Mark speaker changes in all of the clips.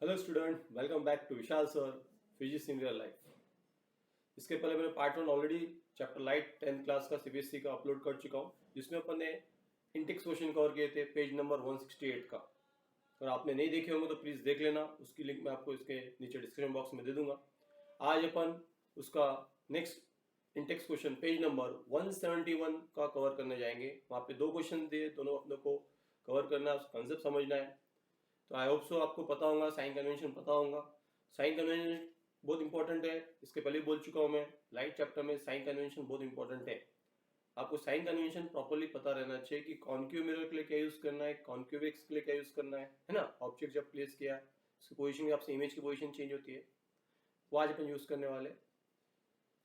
Speaker 1: Hello student, welcome back to Vishal sir physics in real life. इसके पहले मैंने part 1 already chapter light 10th class का CBSE का upload कर चुका हूँ, जिसमें अपन ने इंटेक्स क्वेश्चन कवर किए थे पेज नंबर 168 का। अगर आपने नहीं देखे होंगे तो प्लीज़ देख लेना, उसकी लिंक मैं आपको इसके नीचे डिस्क्रिप्शन बॉक्स में दे दूंगा। आज अपन उसका next Intex question page number 171 का कवर करने जाएंगे। वहाँ पे दो क्वेश्चन दिए, दोनों अपने को कवर करना है, कंसेप्ट समझना है। तो आई होप सो आपको पता होगा, साइन कन्वेंशन पता होगा। साइन कन्वेंशन बहुत इंपॉर्टेंट है, इसके पहले बोल चुका हूँ मैं लाइट चैप्टर में। साइन कन्वेंशन बहुत इंपॉर्टेंट है, आपको साइन कन्वेंशन प्रॉपर्ली पता रहना चाहिए कि कॉन्क्यू मिरर के लिए क्या यूज करना है, कॉन्क्यूवेक्स के लिए क्या यूज करना है ना। ऑब्जेक्ट जब प्लेस किया, उसकी पोजीशन के आपसे इमेज की पोजीशन चेंज होती है, वो आज अपन यूज करने वाले।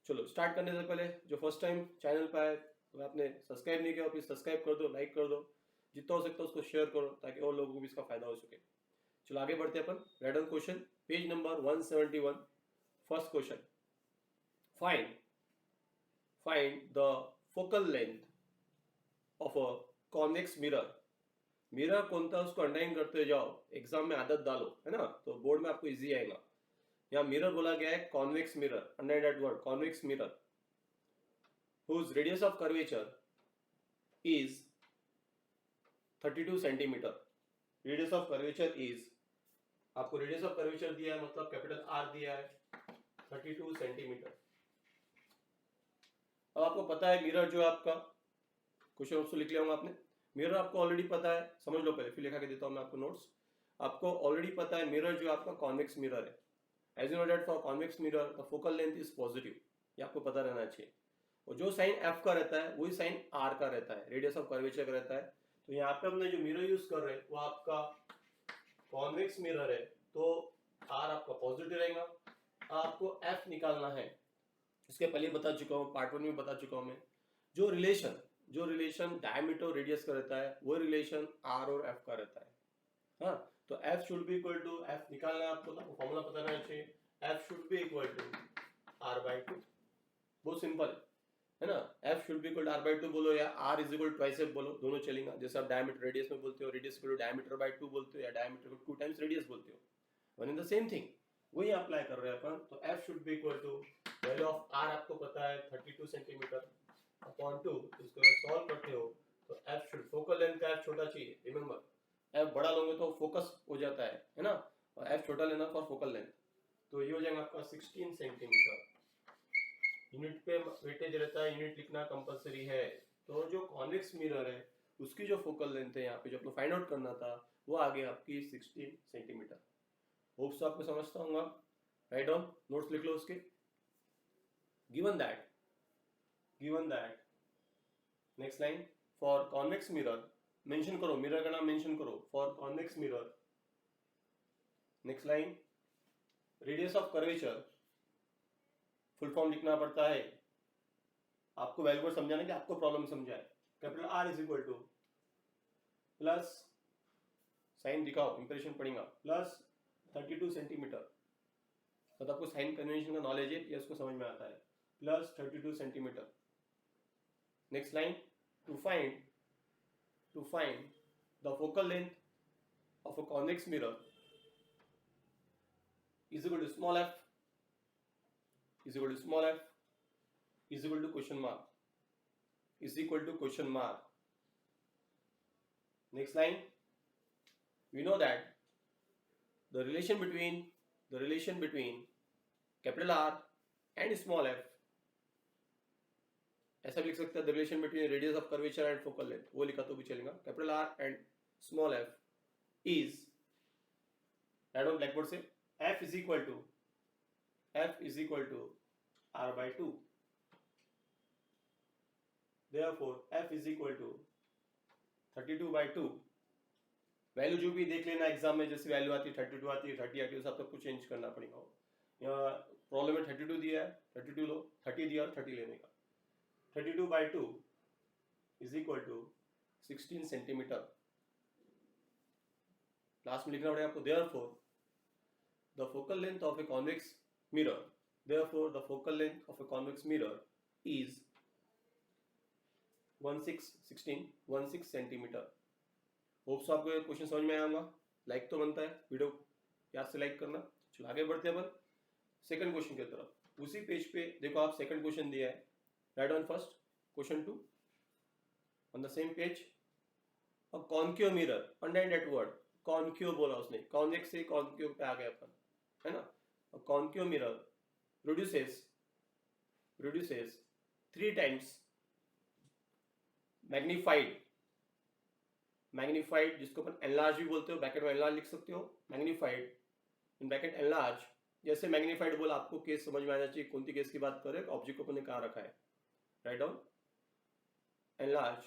Speaker 1: चलो स्टार्ट करने से पहले जो फर्स्ट टाइम चैनल पर आए, अगर आपने सब्सक्राइब नहीं किया प्लीज सब्सक्राइब कर दो, लाइक कर दो, जितना हो सकता है उसको शेयर करो ताकि और लोगों को भी इसका फायदा हो सके। चलो आगे बढ़ते हैं अपन। रेडन question page number 171, first question. Find find the focal length of a convex mirror. Mirror कौन था उसको अंडरलाइन करते जाओ, एग्जाम में आदत डालो, है ना, तो बोर्ड में आपको इजी आएगा। यहाँ मिरर बोला गया है convex mirror, underline that word convex mirror, whose radius of curvature is 32 centimetre. Radius of curvature is, आपको रेडियस ऑफ कर्वेचर दिया है, मतलब कैपिटल आर दिया है 32 सेंटीमीटर। अब आपको पता है मिरर जो है आपका, क्वेश्चन ऑप्शन लिख लिया होगा आपने। मिरर आपको ऑलरेडी पता है, समझ लो पहले, फिर लिखा के देता हूं मैं आपको नोट्स। आपको ऑलरेडी पता है मिरर जो आपका कॉन्वेक्स मिरर है। As you know that for convex mirror the focal length is positive, ये आपको पता रहना चाहिए। और जो साइन एफ का रहता है वही साइन आर का रहता है, रेडियस ऑफ कर्वेचर का रहता है। तो यहाँ पे हमने जो मिरर यूज कर रहे हैं वो आपका कॉन्वेक्स मिरर है, तो आर आपका पॉजिटिव रहेगा। आपको एफ निकालना है, इसके पहले बता चुका हूँ, पार्ट 1 में बता चुका हूँ मैं। जो रिलेशन डायमीटर रेडियस का रहता है वो रिलेशन आर और एफ का रहता है। हाँ, तो f should be equal to, f निकालना है आपको, तो आपको फॉर्मूला पता रहना चाहिए। F should be equal to r by two, बहुत सिंपल है ना। F should be equal to r by two बोलो या r is equal twice f बोलो, दोनों चलेगा। जैसे आप डायमीटर रेडियस में बोलते हो, radius equal to diameter by two बोलते हो, या डायमीटर को 2 टाइम्स रेडियस बोलते हो, one in the same thing, वही अप्लाई कर रहे हैं अपन। तो f should be equal to, value of r आपको पता है 32 सेंटीमीटर अपॉन 2, इसको सॉल्व करते हो तो एफ शुड, फोकल लेंथ का एफ छोटा चाहिए, रिमेंबर एफ बड़ा लोगे तो फोकस हो जाता है ना, और एफ छोटा लेना फॉर फोकल लेंथ। तो ये हो जाएगा आपका 16 सेंटीमीटर। यूनिट पे वेटेज रहता है, यूनिट लिखना कंपलसरी है। तो जो कॉन्वेक्स मिरर है उसकी जो फोकल लेंथ है यहाँ पे जो आपको फाइंड आउट करना था, वो आ गया आपकी 16 सेंटीमीटर। होप्स आपको समझता होगा। राइट डाउन, नोट्स लिख लो उसके। Given that next line, for convex mirror, mention करो, मिरर का नाम मेंशन करो, for convex mirror. Next line, radius of curvature, full form लिखना पड़ता है आपको, वैल्यू को समझाने के आपको प्रॉब्लम समझाए। Capital r is equal to plus, sign दिखाओ, इंप्रेशन पड़ेगा, प्लस 32 सेंटीमीटर। तो आपको साइन कन्वेंशन का नॉलेज है, ये उसको समझ में आता है, plus 32 centimetre. Next line, to find the focal length of a convex mirror is equal to small f, is equal to small f, is equal to question mark, is equal to question mark. Next line, we know that the relation between capital R and small f, ऐसा भी लिख सकते हैं, the relation between radius of curvature and focal length, वो लिखा तो भी चलेगा। Capital R and small f is, right on blackboard से, f is equal to R by 2, therefore f is equal to 32 by 2। Value जो भी देख लेना एग्जाम में, जैसे वैल्यू आती है 32 आती है, 30 आती है, सब कुछ चेंज करना पड़ेगा। यहाँ प्रॉब्लम में 32 दिया है, 32 लो, 30 दिया और 30 लेने का। 32 by 2 is equal to 16 centimetre. Last में लिखना पड़ेगा आपको, therefore the focal length of a convex mirror, therefore the focal length of a convex mirror is 16 centimetre. Hopes आपको क्वेश्चन समझ में आएगा, लाइक तो बनता है वीडियो याद से लाइक करना। चलो आगे बढ़ते हैं अपन सेकंड क्वेश्चन की तरफ। उसी पेज पे देखो आप सेकंड क्वेश्चन दिया है, right on first question 2 on the same page. A concave mirror, underline that word concave बोला उसने, कॉन्वेक्स से कॉन्केव पे आ गए अपन, है ना। A concave mirror produces 3 times magnified जिसको अपन एनलार्ज भी बोलते हो, ब्रैकेट में एनलार्ज लिख सकते हो, मैग्नीफाइड इन ब्रैकेट एनलार्ज। जैसे मैग्नीफाइड बोला आपको केस समझ में आना चाहिए, कौन सी केस की बात कर रहे हैं, ऑब्जेक्ट को अपन ने कहाँ रखा है, राइट डाउन एनलार्ज।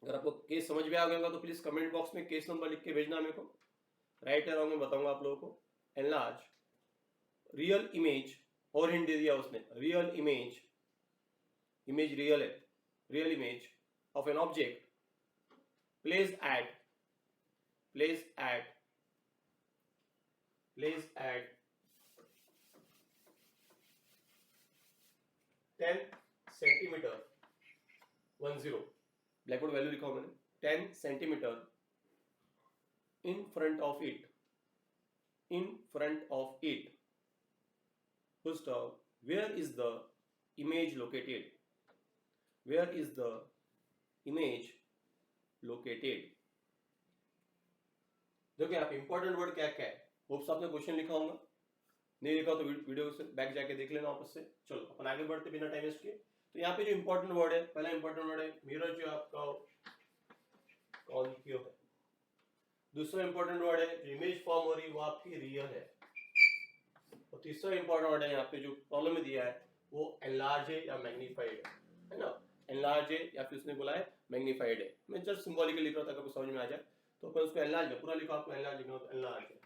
Speaker 1: अगर आपको केस समझ में आ गया होगा तो प्लीज कमेंट बॉक्स में केस नंबर लिख के भेजना मेरे को, राइट या रॉन्ग मैं बताऊंगा आप लोगों को। एनलार्ज रियल इमेज, और हिंट दे दिया उसने, रियल इमेज, इमेज रियल है, real image of an object placed at 10 centimetre 10 blackboard value लिखा मैंने 10 centimetre in front of it full stop, where is the image located, देखो यहाँ पे इंपॉर्टेंट वर्ड क्या क्या है, होप्स आपने क्वेश्चन लिखा होगा, नहीं लिखा तो वीडियो से बैक जाके देख लेना वापस से। चलो अपन आगे बढ़ते बिना टाइम वेस्ट किए। तो यहाँ पे जो इंपॉर्टेंट वर्ड है, पहला इंपॉर्टेंट वर्ड है मिरर जो आपका कॉन्केव है। दूसरा इंपॉर्टेंट वर्ड है जो इमेज फॉर्म हो रही वो आपकी रियल है। और तीसरा इंपॉर्टेंट वर्ड है यहाँ पे जो प्रॉब्लम में दिया है वो एनलार्ज है या मैग्नीफाइड है ना, एनलार्ज है या फिर उसने बोला है मैग्नीफाइड है। मैं जस्ट सिंबॉलिकली लिख रहा था, अगर समझ में आ जाए तो अपन उसको एनलार्ज है, पूरा लिखा आपको एनलार्ज लिखना हो तो एनलार्ज है,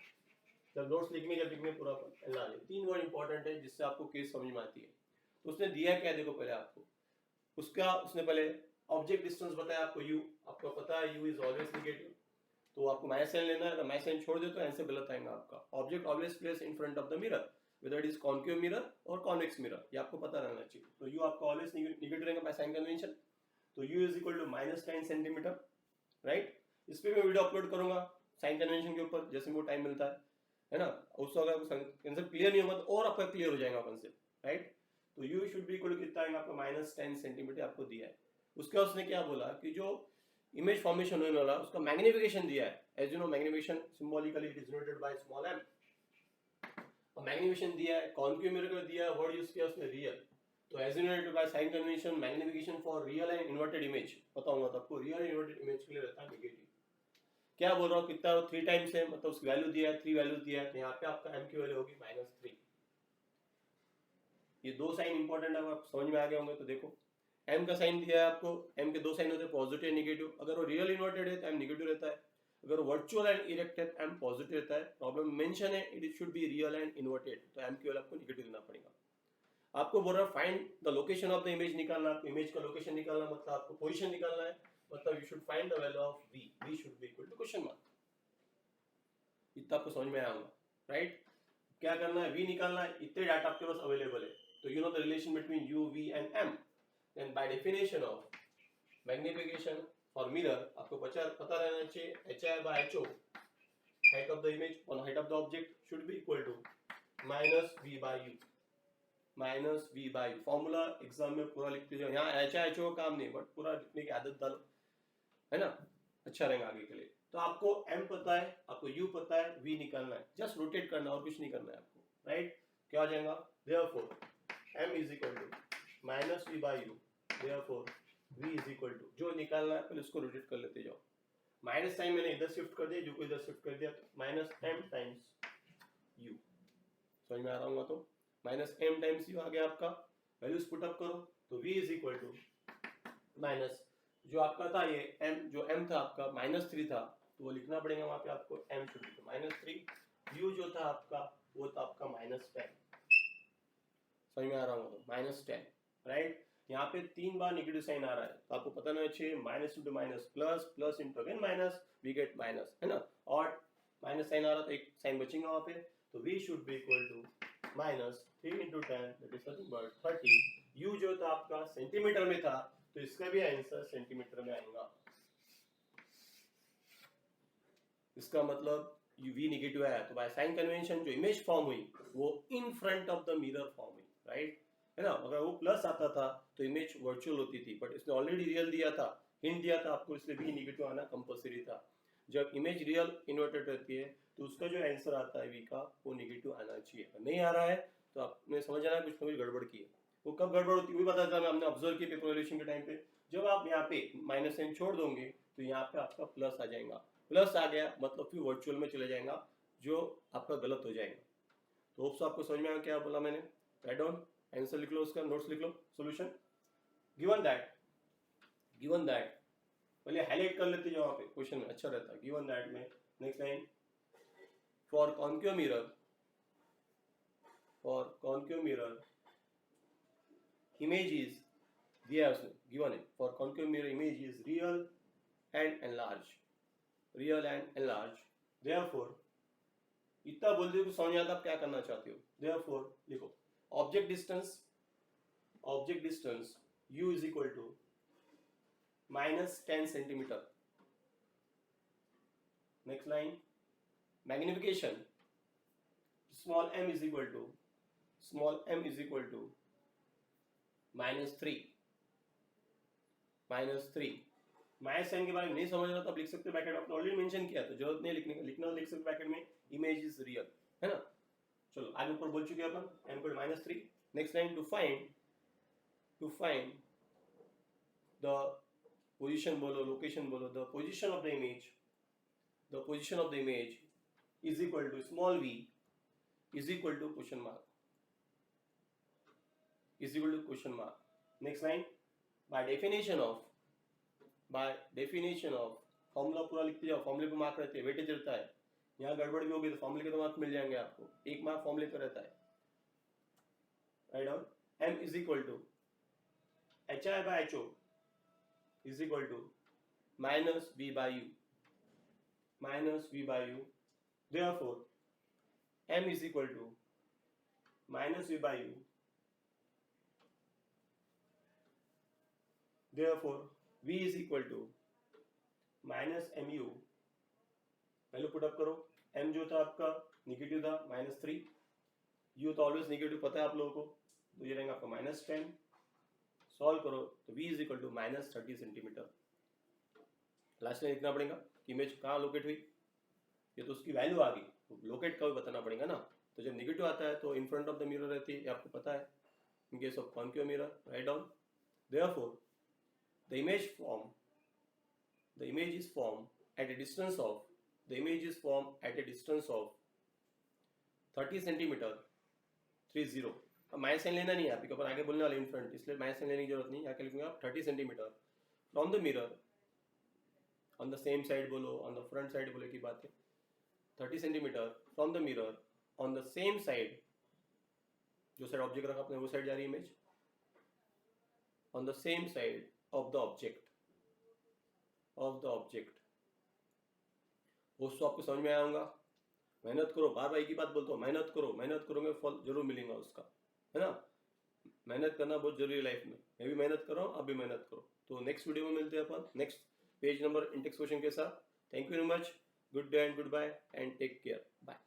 Speaker 1: जब नोट्स लिखने जब लिखने पूरा एनलार्ज है। 3 वर्ड इंपॉर्टेंट है जिससे आपको केस समझ में आती है। तो उसने दिया क्या, देखो पहले आपको उसका, उसने पहले ऑब्जेक्ट डिस्टेंस बताया आपको u, आपको पता है u इज ऑलवेज नेगेटिव, तो आपको माइनस साइन लेना है, अगर माइनस साइन छोड़ दे तो आंसर गलत आएगा आपका। Object always place in front of the mirror whether it is concave mirror or convex mirror, ये आपको पता रहना चाहिए। तो u आपका ऑलवेज नेगेटिव रहेगा बाय साइन कन्वेंशन, तो u is equal to -10 centimetre, right. इस पे मैं वीडियो अपलोड करूंगा साइन कन्वेंशन के ऊपर जैसे मुझे टाइम मिलता है ना। उसको अगर आंसर क्लियर नहीं होगा तो और आपका क्लियर हो जाएगा अपन से, राइट। तो u should be equal to कितना आएगा आपका -10 सेंटीमीटर आपको दिया है। उसके बाद उसने क्या बोला कि जो इमेज फॉर्मेशन होने वाला उसका मैग्निफिकेशन दिया है, as you know magnification symbolically it is denoted by small m, और मैग्निफिकेशन दिया है, कॉन्केव मिरर को दिया है, वर्ड यूज किया उसने रियल, तो as denoted by sign convention magnification for real and inverted image बताऊंगा तो आपको रियल इन्वर्टेड इमेज के लिए रहता है नेगेटिव। क्या बोल रहा हूँ, कितना 3 टाइम्स है, मतलब उसकी वैल्यू दिया है, 3 वैल्यू दिया है, तो यहाँ पे आपका m की वैल्यू होगी -3। ये 2 साइन इंपॉर्टेंट है, आप समझ में आ गए होंगे। तो देखो m का साइन दिया है आपको, m के 2 साइन होते हैं पॉजिटिव नेगेटिव, अगर वो रियल इन्वर्टेड है तो m नेगेटिव रहता है, अगर वर्चुअल एंड इरेक्ट है m पॉजिटिव रहता है। प्रॉब्लम मेंशन है it should be real and inverted, तो m की वैल्यू आपको नेगेटिव देना पड़ेगा। आपको बोल रहा है find the location of the image निकालना, तो इमेज का लोकेशन निकालना मतलब आपको पोजीशन निकालना है, मतलब you should find the value of v, v should be equal to question mark. इतना आपको समझ में आया होगा, राइट। क्या करना है, v निकालना है, इतने डाटा आपके पास अवेलेबल है, तो you know the relation between u, v and m, then by definition of magnification for mirror आपको पता रहना चाहिए hi/ho, height of the image on height of the object should be equal to -v/u, -v/u। Formula exam में पूरा लिखते जाओ, यहाँ hi/ho का काम नहीं, बट पूरा लिखने की आदत डालो, है ना, अच्छा रहेगा आगे के लिए। तो आपको m पता है, आपको u पता है, v निकालना है, जस्ट रोटेट करना और कुछ नहीं करना है आपको, राइट। क्या हो जाएगा, therefore m is equal to -v/u, therefore v is equal to, जो निकालना है पहले उसको रोटेट कर लेते जाओ, माइनस साइन मैंने इधर शिफ्ट कर दिया, जो को इधर शिफ्ट कर दिया, तो -m टाइम्स u, समझ में आ रहा होगा। तो -m टाइम्स u आ गया आपका, वैल्यूज पुट अप करो, तो v is equal to minus जो आपका था ये m, जो m था आपका -3 था, तो वो लिखना पड़ेगा वहां पे आपको, m शुड बी -3, u जो था आपका वो था आपका -10, समझ में आ रहा होगा, -10, राइट। यहाँ पे 3 बार नेगेटिव साइन आ रहा है, तो आपको पता नहीं चाहिए minus into minus plus, plus into again minus, we get minus, है ना, और माइनस साइन आ रहा था, एक साइन बचेगा वहाँ पे, तो v should be equal to -3 into 10 that is nothing but 30। u जो था आपका सेंटीमीटर में था, तो इसका भी आंसर सेंटीमीटर में आएगा। इसका मतलब वी नेगेटिव आया तो बाय साइन कन्वेंशन जो इमेज फॉर्म हुई वो in front of the mirror form हुई, राइट, है ना। अगर वो प्लस आता था तो इमेज वर्चुअल होती थी, बट इसने ऑलरेडी रियल दिया था, हिंट दिया था आपको, इसलिए भी नेगेटिव आना कंपलसरी था। जब इमेज रियल इन्वर्टेड रहती है तो उसका जो आंसर आता है वी का वो नेगेटिव आना चाहिए। नहीं आ रहा है तो आपने समझ आना कुछ ना कुछ गड़बड़ की है। वो कब गड़बड़ होती है वो बताया था, हमने ऑब्जर्व किया पेपर वैल्यूएशन के टाइम पे। जब आप यहाँ पे माइनस साइन छोड़ दोगे तो यहाँ पे आपका प्लस आ जाएगा, प्लस आ गया मतलब फिर वर्चुअल में चले जाएगा जो आपका गलत हो जाएगा। तो होप्स आपको समझ में आया क्या बोला मैंने। राइट डाउन, आंसर लिख लो, उसका नोट्स लिख लो, सॉल्यूशन गिवन दैट पहले हाईलाइट कर लेते जो वहाँ पे क्वेश्चन में अच्छा रहता। गिवन दैट में next line, for concave mirror image is दिया है उसने, गिवन है, for concave mirror image is real and enlarge therefore, इतना बोल दिया तो समझ आता आप क्या करना चाहते हो। देयरफॉर लिखो object distance u is equal to -10 centimetre. Next line, magnification small m is equal to -3 minus sign के बारे में नहीं समझ रहा तो आप लिख सकते हो ब्रैकेट, आपने ऑलरेडी मेंशन किया तो जरूरत नहीं लिखने का, लिखना लिख सकते ब्रैकेट में इमेज इज रियल, है ना। चलो आगे ऊपर बोल चुके हैं अपन m को -3। Next line, to find the position बोलो, लोकेशन बोलो, the position of the image is equal to small v is equal to question mark. Next line, by definition of formula पूरा लिखते जाओ, फॉर्मूले पे मार्क रहते हैं, वेटेज रहता है। यहाँ गड़बड़ भी होगी तो फॉर्मूले के तो मार्क मिल जाएंगे आपको, एक मार्क फॉर्मूले पे रहता है। Write down, m is equal to hi/ho is equal to -v by u, therefore m is equal to -v by u, therefore v is equal to -mu। पहले पुट अप करो, m जो था आपका negative था -3, u तो always negative पता है आप लोगों को, तो ये रहेगा आपका -10। सॉल्व करो तो v is equal to -30 centimetre. Last में लिखना पड़ेगा कि इमेज कहाँ लोकेट हुई, ये तो उसकी वैल्यू आ गई, तो लोकेट का भी बताना पड़ेगा ना। तो जब निगेटिव आता है तो in front of the mirror रहती है, ये आपको पता है। In case of concave mirror, write down, therefore the image is formed at a distance of 30 centimetre 30। अब माइनस साइन लेना नहीं है आपको, अपन आगे बोलने वाले इन फ्रंट, इसलिए माइनस साइन लेने की जरूरत नहीं, आगे लिखूंगा 30 centimetre from the mirror on the same side बोलो, ऑन द फ्रंट साइड बोले की बात है। 30 centimetre from the mirror on the same side, जो साइड ऑब्जेक्ट रखा आपने वो साइड जा रही है image, on the same side of the object। वो तो आपको समझ में आया होगा। मेहनत करो, बार बार एक ही बात बोलता हूँ, मेहनत करोगे फल जरूर मिलेगा उसका, है ना। मेहनत करना बहुत जरूरी है लाइफ में, मैं भी मेहनत कर रहा हूँ, आप भी मेहनत करो। तो नेक्स्ट वीडियो में मिलते हैं अपन next page number index question के साथ। Thank you very much, good day and goodbye and take care, bye.